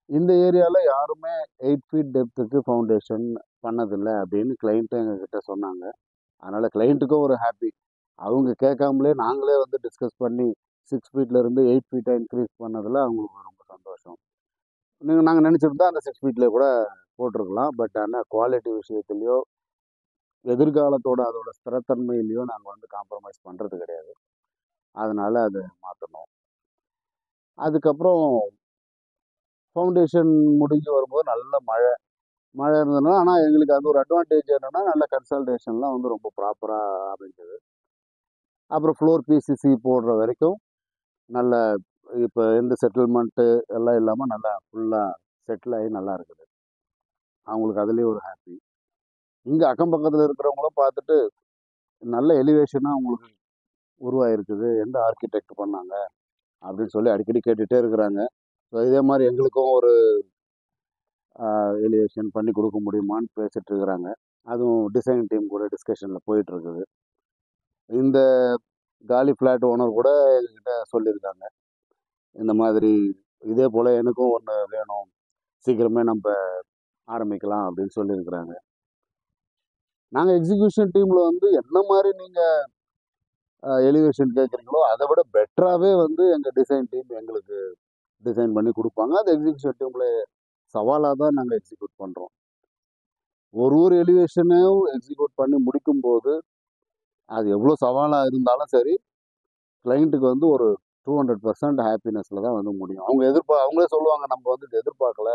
இந்த ஏரியாவில் யாருமே 8 ஃபீட் டெப்த்துக்கு ஃபவுண்டேஷன் பண்ணதில்லை அப்படின்னு கிளைண்ட்டு எங்ககிட்ட சொன்னாங்க. அதனால் கிளைண்ட்டுக்கும் ஒரு ஹாப்பி. அவங்க கேட்காமலே நாங்களே வந்து டிஸ்கஸ் பண்ணி 6 ஃபீட்லேருந்து 8 ஃபீட்டாக இன்க்ரீஸ் பண்ணதில் அவங்களுக்கு ரொம்ப சந்தோஷம். நாங்கள் நினச்சிருந்தா அந்த 6 ஃபீட்லேயே கூட போட்டிருக்கலாம். பட் ஆனால் குவாலிட்டி விஷயத்துலையோ எதிர்காலத்தோட அதோட ஸ்திரத்தன்மையிலையோ நாங்கள் வந்து காம்ப்ரமைஸ் பண்ணுறது கிடையாது. அதனால் அதை மாற்றணும். அதுக்கப்புறம் ஃபவுண்டேஷன் முடிஞ்சு வரும்போது நல்ல மழை இருந்ததுன்னா, ஆனால் எங்களுக்கு அது ஒரு அட்வான்டேஜ் என்னென்னா நல்ல கன்சல்டேஷன்லாம் வந்து ரொம்ப ப்ராப்பராக அமைஞ்சது. அப்புறம் ஃப்ளோர் பிசிசி போடுற வரைக்கும் நல்ல இப்போ எந்த செட்டில்மெண்ட்டு எல்லாம் இல்லாமல் நல்லா ஃபுல்லாக செட்டில் ஆகி நல்லா இருக்குது. அவங்களுக்கு அதுலேயே ஒரு ஹாப்பி. இங்கே அக்கம் பக்கத்தில் இருக்கிறவங்களும் பார்த்துட்டு நல்ல எலிவேஷனாக அவங்களுக்கு உருவாயிருக்குது. எந்த ஆர்கிடெக்ட் பண்ணாங்க அப்படின்னு சொல்லி அடிக்கடி கேட்டுகிட்டே இருக்கிறாங்க. ஸோ இதே மாதிரி எங்களுக்கும் ஒரு எலிவேஷன் பண்ணி கொடுக்க முடியுமான்னு பேசிட்டு இருக்கிறாங்க. அதுவும் டிசைன் டீம் கூட டிஸ்கஷனில் போயிட்டுருக்குது. இந்த காலி ஃப்ளாட் ஓனர் கூட எங்ககிட்ட சொல்லியிருக்காங்க, இந்த மாதிரி இதே போல் எனக்கும் ஒன்று வேணும், சீக்கிரமே நம்ம ஆரம்பிக்கலாம் அப்படின்னு சொல்லியிருக்கிறாங்க. நாங்கள் எக்ஸிக்யூஷன் டீமில் வந்து என்ன மாதிரி நீங்கள் எலிவேஷன் கேட்குறீங்களோ அதை விட பெட்டராகவே வந்து எங்கள் டிசைன் டீம் எங்களுக்கு டிசைன் பண்ணி கொடுப்பாங்க. அது எக்ஸிக்யூஷன் டீமில் சவாலாக தான் நாங்கள் எக்ஸிக்யூட் பண்ணுறோம். ஒரு எலிவேஷனையும் எக்ஸிக்யூட் பண்ணி முடிக்கும்போது அது எவ்வளோ சவாலாக இருந்தாலும் சரி, கிளைண்ட்டுக்கு வந்து ஒரு 200% ஹாப்பினஸில் தான் வந்து முடியும். அவங்களே சொல்லுவாங்க, நம்ம வந்து இது எதிர்பார்க்கல,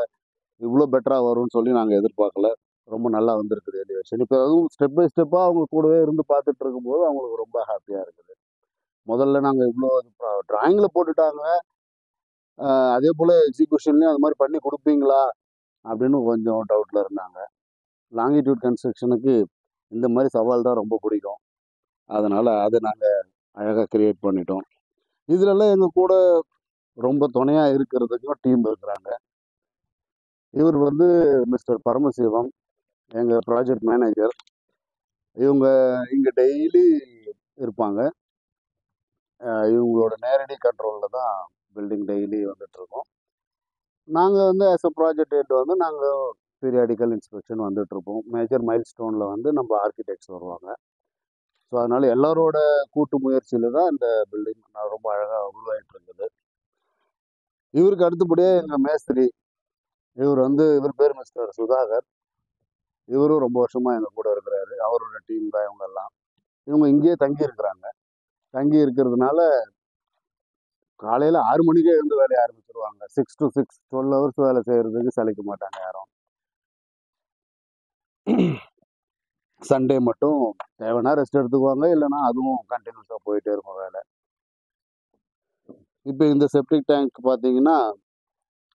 இவ்வளோ பெட்டராக வரும்னு சொல்லி நாங்கள் எதிர்பார்க்கல, ரொம்ப நல்லா வந்திருக்குது எலிவேஷன். இப்போ அதுவும் ஸ்டெப் பை ஸ்டெப்பாக அவங்க கூடவே இருந்து பார்த்துட்டு இருக்கும்போது அவங்களுக்கு ரொம்ப ஹாப்பியாக இருக்குது. முதல்ல நாங்கள் இவ்வளோ ட்ராயிங்கில் போட்டுட்டாங்க, அதே போல் எக்ஸிக்யூஷன்லேயும் அது மாதிரி பண்ணி கொடுப்பீங்களா அப்படின்னு கொஞ்சம் டவுட்டில் இருந்தாங்க. லாங்கிடியூட் கன்ஸ்ட்ரக்ஷனுக்கு இந்த மாதிரி சவால் தான் ரொம்ப பிடிக்கும். அதனால் அதை நாங்கள் அழகாக கிரியேட் பண்ணிட்டோம். இதுலலாம் எங்கள் கூட ரொம்ப துணையாக இருக்கிறதுக்கும் டீம் இருக்கிறாங்க. இவர் வந்து மிஸ்டர் பரமசிவம், எங்கள் ப்ராஜெக்ட் மேனேஜர். இவங்க இங்கே டெய்லி இருப்பாங்க. இவங்களோட நேரடி கண்ட்ரோலில் தான் பில்டிங் டெய்லி வந்துட்டுருக்கோம். நாங்கள் வந்து ஆஸ் அ ப்ராஜெக்ட் ஹெட் வந்து நாங்கள் பீரியாடிக்கல் இன்ஸ்பெக்ஷன் வந்துட்டுருப்போம். மேஜர் மைல் ஸ்டோனில் வந்து நம்ம ஆர்கிடெக்ட்ஸ் வருவாங்க. ஸோ அதனால் எல்லாரோட கூட்டு முயற்சியில் தான் இந்த பில்டிங் ரொம்ப அழகாக உருவாகிட்டு இருக்குது. இவருக்கு அடுத்தபடியாக எங்கள் மேஸ்திரி, இவர் பேர் மிஸ்டர் சுதாகர். இவரும் ரொம்ப வருஷமாக எங்கள் கூட இருக்கிறாரு. அவரோட டீம் தான் இவங்கெல்லாம். இவங்க இங்கேயே தங்கி இருக்கிறாங்க. தங்கி இருக்கிறதுனால காலையில் 6 மணிக்கே எழுந்து வேலையை ஆரம்பிச்சிருவாங்க. 6 to 6 12 ஹவர்ஸ் வேலை செய்கிறதுக்கு சலிக்க மாட்டாங்க யாரும். சண்டே மட்டும் தேவைன்னா ரெஸ்ட் எடுத்துக்குவாங்க, இல்லைன்னா அதுவும் கண்டினியூஸாக போயிட்டே இருக்கும் வேலை. இப்போ இந்த செப்டிக் டேங்க் பார்த்தீங்கன்னா,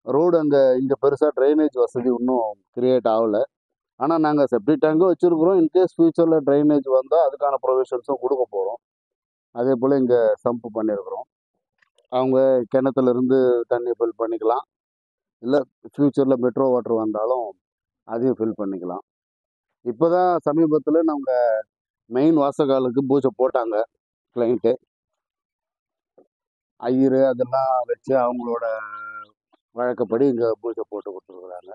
ரோடு இங்கே பெருசாக ட்ரைனேஜ் வசதி இன்னும் கிரியேட் ஆகலை. ஆனால் நாங்கள் செப்டிக் டேங்கும் வச்சுருக்குறோம். இன்கேஸ் ஃப்யூச்சரில் ட்ரைனேஜ் வந்தால் அதுக்கான ப்ரொவிஷன்ஸும் கொடுக்க போகிறோம். அதே போல் இங்கே சம்ப் பண்ணியிருக்கிறோம். அவங்க கிணத்துலேருந்து தண்ணி ஃபில் பண்ணிக்கலாம், இல்லை ஃப்யூச்சரில் மெட்ரோ வாட்டர் வந்தாலும் அதையும் ஃபில் பண்ணிக்கலாம். இப்போ தான் சமீபத்தில் நம்ம மெயின் வாசகாலுக்கு பூஜை போட்டாங்க கிளைண்ட்டு. ஐயரு அதெல்லாம் வச்சு அவங்களோட வழக்கப்படி இங்கே பூஜை போட்டு கொடுத்துருக்குறாங்க.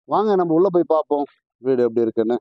வாங்க நம்ம உள்ளே போய் பார்ப்போம் வீடு எப்படி இருக்குன்னு.